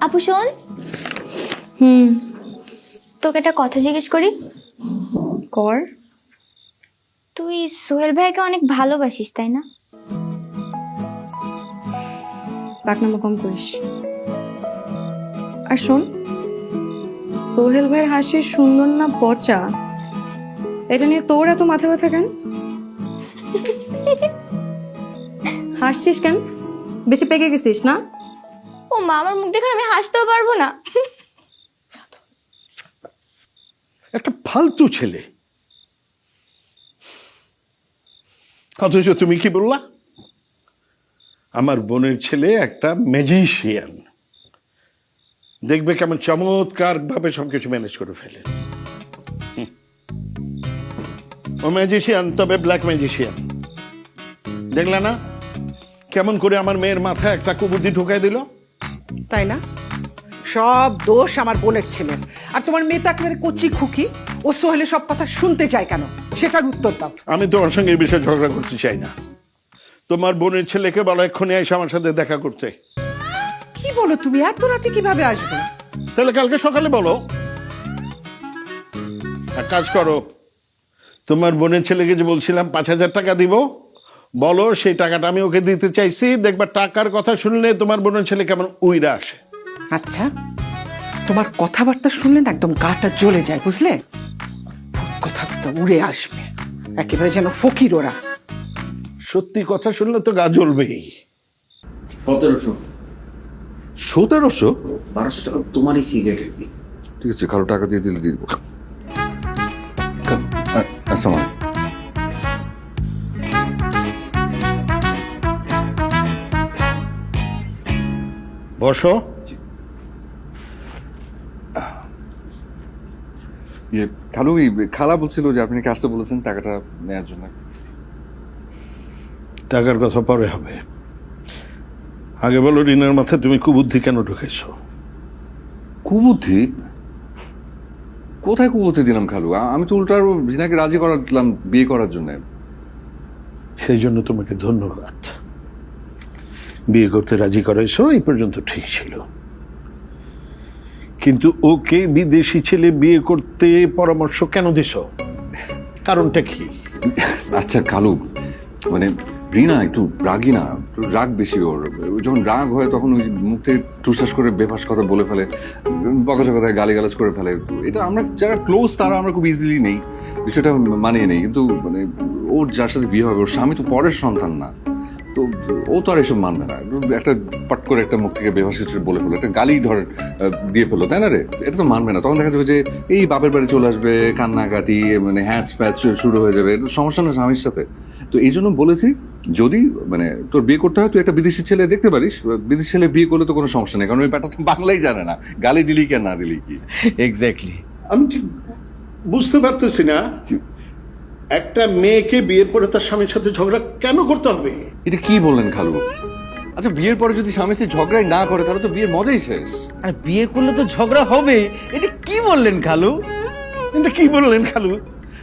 আপু শোন, তোকে একটা কথা জিজ্ঞেস করি। কর। তুই সোহেল ভাইকে অনেক ভালোবাসিস তাই না? পাকনামো কম করিস। আর শোন, সোহেল ভাইয়ের হাসি সুন্দর না পচা, এটা নিয়ে তোর এত মাথা ব্যথা কেন? হাসছিস কেন? বেশি পেকে গেছিস না? ও মা, আমার মুখ দেখে আমি হাসতেও পারবো না। একটা ফালতু ছেলে। অথচ তুমি কি বললা? আমার বোনের ছেলে একটা ম্যাজিশিয়ান, দেখবে কেমন চমৎকার ভাবে সবকিছু ম্যানেজ করে ফেলে। ও ম্যাজিশিয়ান, তবে ব্ল্যাক ম্যাজিশিয়ান। দেখলে না কেমন করে আমার মেয়ের মাথায় একটা কুবুদ্ধি ঢুকাই দিল? তাই না? সব দোষ আমার বোনের ছেলের। আর তোমার মেয়ে তো একেবারে কচি খুকি, ও সোহেলের সব কথা শুনতে চায় কেন সেটার উত্তর দাও। আমি তোমার সঙ্গে এই বিষয়ে ঝগড়া করতে চাই না। তোমার বোনের ছেলেকে বলো এক্ষুনি এসে আমার সাথে দেখা করতে। কি বলো তুমি? এত রাতে কিভাবে আসবে? তাহলে কালকে সকালে বলো। এক কাজ করো, তোমার বোনের ছেলেকে যে বলছিলাম 5,000 টাকা দিব, বলো সেই টাকাটা আমি ওকে দিতে চাইছি। দেখবা টাকার কথা শুনলে তোমার বোনের ছেলে কেমন উইরা আসে। আচ্ছা, তোমার কথাবার্তা শুনলেন একদম গাটা জ্বলে যায়, বুঝলে? কথা তো উড়ে আসবে, একেবারে যেন ফকির ওরা। সত্যি কথা শুনলে তো গা জ্বলবেই। 1700 1700? 1200 টাকা তোমারই সিগারেটের বিল। ঠিক আছে, কারো টাকা দিয়ে দিলে দিয়ে দেবো। আসসালাম আলাইকুম। বসো। খালু, খালা বলছিল যে আপনি নাকি আসতে বলেছেন টাকাটা নেওয়ার জন্য। টাকার কথা পরে হবে, আগে বলো রিনার মাথায় তুমি কুবুদ্ধি কেন ঢুকেছো? কুবুদ্ধি? কোথায় কুবুদ্ধি দিলাম খালু? আমি তো উল্টো আরো রিনাকে রাজি করালাম বিয়ে করার জন্য। সেই জন্য তোমাকে ধন্যবাদ। বিয়ে করতে রাজি করাইছো, এই পর্যন্ত ঠিক ছিল। কিন্তু ওকে বিদেশি ছেলে বিয়ে করতে পরামর্শ কেন দিছো? কারণটা কি? আচ্ছা খালু, মানে রিনা একটু রাগী না, রাগ বেশি ওর। যখন রাগ হয় তখন ওই মুখ থেকে টুসটাস করে বেফাস কথা বলে ফেলে, বকাঝকা কথায় গালিগালাজ করে ফেলে। এটা আমরা যারা ক্লোজ তারা আমরা খুব ইজিলি নেই, বিষয়টা মানিয়ে নেই। কিন্তু মানে ওর যার সাথে বিয়ে হবে, ওর স্বামী তো পরের সন্তান না, তো ও তো আর এসব মানবে না। একটা পাট করে একটা মুখ থেকে বেফাস কিছু বলে ফেলো, একটা গালি ধর দিয়ে ফেলো, তাই না রে? এটা তো মানবে না। তখন দেখা যাবে যে এই বাপের বাড়ি চলে আসবে, কান্নাকাটি, মানে হ্যাচ প্যাচ শুরু হয়ে যাবে। এটা সমস্যা না স্বামীর সাথে। তো এই জন্য বলেছি, যদি মানে তোর বিয়ে করতে হয় তুই একটা বিদেশি ছেলে দেখতে পারিস। বিদেশি ছেলে বিয়ে করলে তো কোনো সমস্যা নেই, কারণ ওই ব্যাটা তো বাংলাই জানে না, গালি দিলি কি আর না দিলি কি। এক্স্যাক্টলি। আমি ঠিক বুঝতে পারতেছি না, একটা মেয়েকে বিয়ের পরে তার স্বামীর সাথে ঝগড়া কেন করতে হবে? এটা কি বললেন খালু? আচ্ছা, বিয়ের পরে যদি স্বামী স্ত্রী ঝগড়াই না করে তাহলে তো বিয়ের মজাই শেষ। আর বিয়ে করলে তো ঝগড়া হবে, এটা কি বললেন খালু? এটা কি বললেন খালু?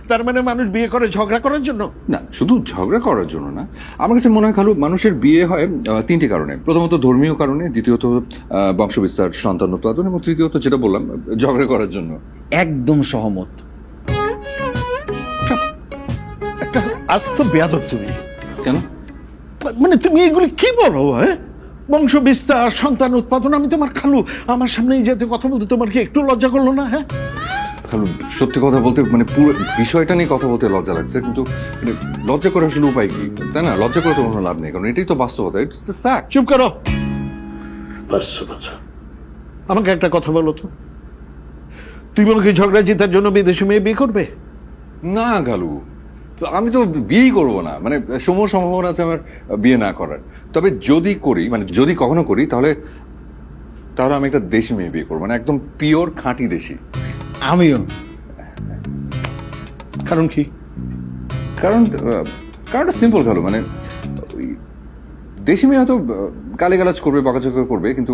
তার মানে মানুষ বিয়ে করে ঝগড়া করার জন্য? না, শুধু ঝগড়া করার জন্য না। আমার কাছে মনে হয় খালু, মানুষের বিয়ে হয় তিনটি কারণে। প্রথমত ধর্মীয় কারণে, দ্বিতীয়ত বংশবিস্তার, সন্তান উৎপাদন, এবং তৃতীয়ত যেটা বললাম ঝগড়া করার জন্য। একদম সহমত। একটা আস্ত বেয়াদব তুমি। কেন? মানে তুমি এগুলি কি বলো? হ্যাঁ, বংশ বিস্তার, সন্তান উৎপাদন। আমি তোমার খালু, আমার সামনে এই জাতীয় কথা বলতে তোমার কি একটু লজ্জা করলো না? হ্যাঁ খালু, সত্যি কথা বলতে মানে পুরো বিষয়টা নিয়ে কথা বলতে লজ্জা লাগছে, কিন্তু মানে লজ্জা করে আসলে উপায় কি, তাই না? লজ্জা করে তো কোনো লাভ নেই, কারণ এটাই তো বাস্তবতা, ইটস দ্য ফ্যাক্ট। চুপ করো। বাস্তবতা? আমাকে একটা কথা বলো তো, তুমি আমাকে ঝগড়া জেতার জন্য বিদেশি মেয়ে বিয়ে করবে? না খালু, তো আমি তো বিয়েই করবো না। মানে সম্ভাবনা আছে আমার বিয়ে না করার। তবে যদি করি, মানে যদি কখনো করি, তাহলে আমি একটা দেশি মেয়ে বিয়ে করবো, মানে একদম পিওর খাঁটি দেশি। আমিও। কারণ কি? কারণটা সিম্পল খালু, মানে ওই দেশি মেয়ে হয়তো গালিগালাজ করবে, বকাঝকা করবে, কিন্তু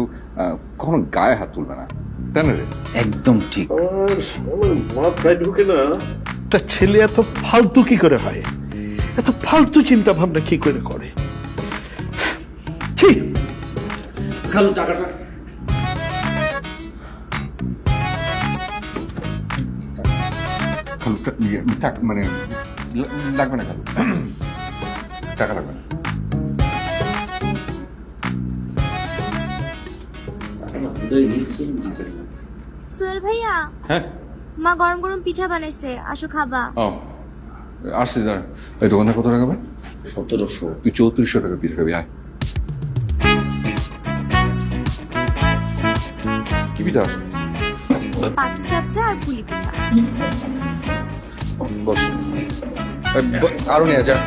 কখনো গায়ে হাত তুলবে না, তাই না রে? একদম ঠিক। মাথায় ঢুকে না একটা ছেলে এত ফালতু কি করে হয়, এত ফালতু চিন্তা ভাবনা কি করে করে? খালু টাকাটা কালু থাক মানে লাগবে না কালু, টাকা লাগবে না। সোহেল ভাইয়া, হ্যাঁ মা গরম গরম পিঠা বানাইছে, আসো খাবা। ও আসছি দাঁড়া। এই দোকানদার কত টাকা পায়? 1700। তুই 3400 টাকা পিঠা খাবি, আয়। কি পিঠা? পাটিসাপটা আর পুলি পিঠা। বস, আরো নিয়ে যা।